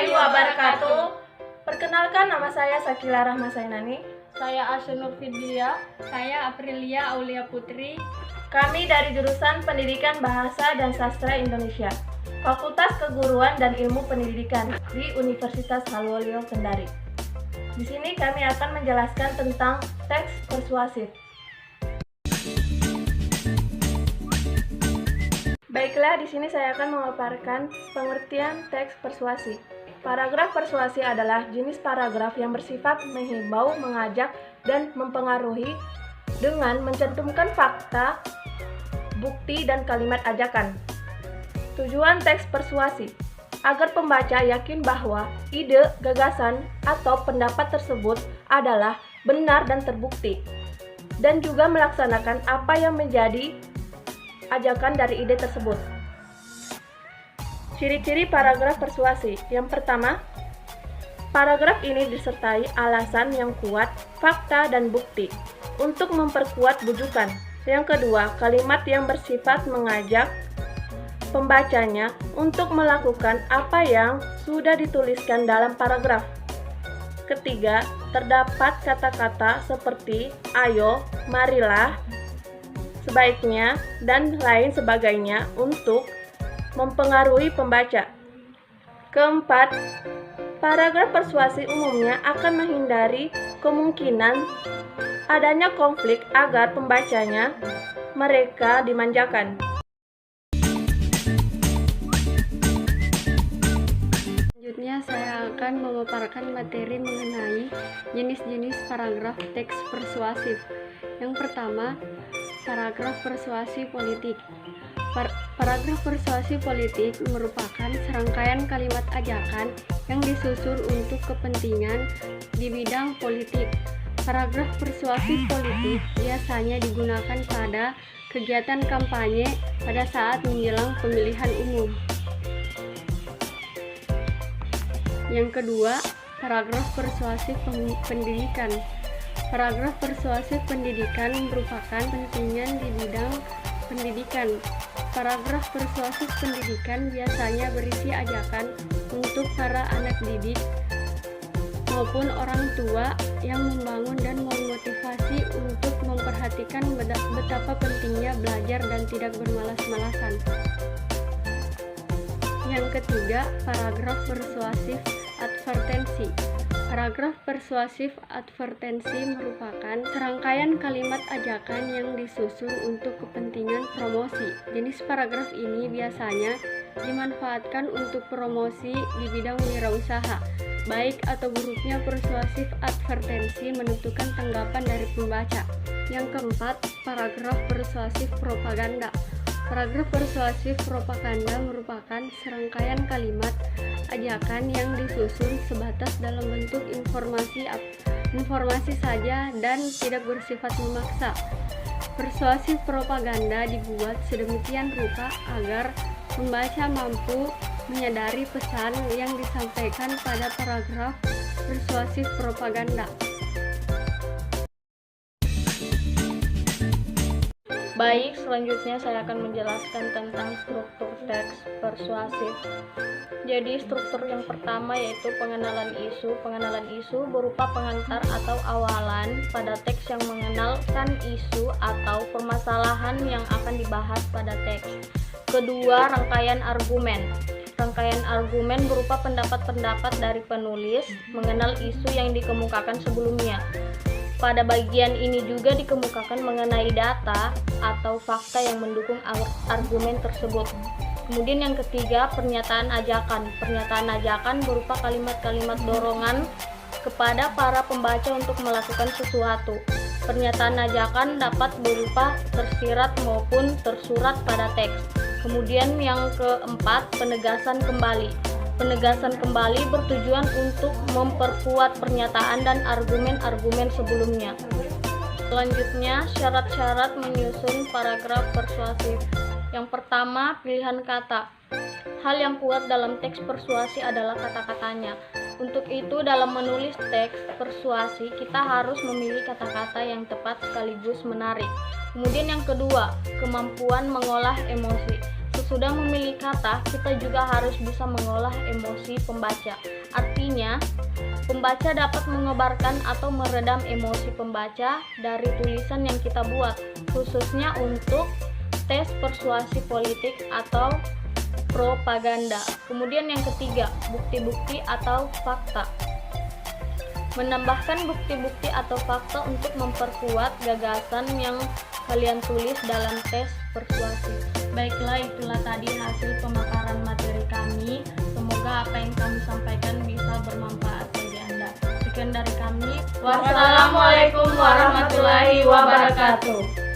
warahmatullahi wabarakatuh. Perkenalkan, nama saya Sakila Rahmasainani. Saya Asya Nurfidlia. Saya Aprilia Aulia Putri. Kami dari jurusan Pendidikan Bahasa dan Sastra Indonesia, Fakultas Keguruan dan Ilmu Pendidikan di Universitas Halwaluyo Kendari. Di sini kami akan menjelaskan tentang teks persuasif. Baiklah, di sini saya akan memaparkan pengertian teks persuasi. Paragraf persuasi adalah jenis paragraf yang bersifat menghimbau, mengajak, dan mempengaruhi dengan mencantumkan fakta, bukti, dan kalimat ajakan. Tujuan teks persuasi agar pembaca yakin bahwa ide, gagasan, atau pendapat tersebut adalah benar dan terbukti, dan juga melaksanakan apa yang menjadi ajakan dari ide tersebut. Ciri-ciri paragraf persuasi. Yang pertama, paragraf ini disertai alasan yang kuat, fakta, dan bukti untuk memperkuat bujukan. Yang kedua, kalimat yang bersifat mengajak pembacanya untuk melakukan apa yang sudah dituliskan dalam paragraf. Ketiga, terdapat kata-kata seperti ayo, marilah, sebaiknya, dan lain sebagainya untuk mempengaruhi pembaca. Keempat, paragraf persuasi umumnya akan menghindari kemungkinan adanya konflik agar pembacanya mereka dimanjakan. Selanjutnya saya akan memaparkan materi mengenai jenis-jenis paragraf teks persuasif. Yang pertama, paragraf persuasi politik. Paragraf persuasi politik merupakan serangkaian kalimat ajakan yang disusun untuk kepentingan di bidang politik. Paragraf persuasi politik biasanya digunakan pada kegiatan kampanye pada saat menjelang pemilihan umum. Yang kedua, paragraf persuasif pendidikan. Paragraf persuasif pendidikan merupakan kepentingan di bidang pendidikan. Paragraf persuasif pendidikan biasanya berisi ajakan untuk para anak didik maupun orang tua yang membangun dan memotivasi untuk memperhatikan betapa pentingnya belajar dan tidak bermalas-malasan. Yang ketiga, paragraf persuasif advertensi. Paragraf persuasif advertensi merupakan serangkaian kalimat ajakan yang disusun untuk kepentingan promosi. Jenis paragraf ini biasanya dimanfaatkan untuk promosi di bidang wirausaha. Baik atau buruknya persuasif advertensi menentukan tanggapan dari pembaca. Yang keempat, paragraf persuasif propaganda. Paragraf persuasif propaganda merupakan serangkaian kalimat ajakan yang disusun sebatas dalam bentuk informasi saja dan tidak bersifat memaksa. Persuasif propaganda dibuat sedemikian rupa agar pembaca mampu menyadari pesan yang disampaikan pada paragraf persuasif propaganda. Baik, selanjutnya saya akan menjelaskan tentang struktur teks persuasif. Jadi, struktur yang pertama yaitu pengenalan isu. Pengenalan isu berupa pengantar atau awalan pada teks yang mengenalkan isu atau permasalahan yang akan dibahas pada teks. Kedua, rangkaian argumen. Rangkaian argumen berupa pendapat-pendapat dari penulis mengenal isu yang dikemukakan sebelumnya. Pada bagian ini juga dikemukakan mengenai data atau fakta yang mendukung argumen tersebut. Kemudian yang ketiga, pernyataan ajakan. Pernyataan ajakan berupa kalimat-kalimat dorongan kepada para pembaca untuk melakukan sesuatu. Pernyataan ajakan dapat berupa tersirat maupun tersurat pada teks. Kemudian yang keempat, penegasan kembali. Penegasan kembali bertujuan untuk memperkuat pernyataan dan argumen-argumen sebelumnya. Selanjutnya, syarat-syarat menyusun paragraf persuasif. Yang pertama, pilihan kata. Hal yang kuat dalam teks persuasi adalah kata-katanya. Untuk itu, dalam menulis teks persuasi, kita harus memilih kata-kata yang tepat sekaligus menarik. Kemudian yang kedua, kemampuan mengolah emosi. sesudah memilih kata, kita juga harus bisa mengolah emosi pembaca. Artinya, pembaca dapat mengobarkan atau meredam emosi pembaca dari tulisan yang kita buat, khususnya untuk tes persuasi politik atau propaganda. Kemudian yang ketiga, bukti-bukti atau fakta. Menambahkan bukti-bukti atau fakta untuk memperkuat gagasan yang kalian tulis dalam tes persuasi. Baiklah, itulah tadi hasil pemaparan materi kami. Semoga apa yang kami sampaikan bisa bermanfaat bagi Anda. Sekian dari kami. Wassalamualaikum warahmatullahi wabarakatuh.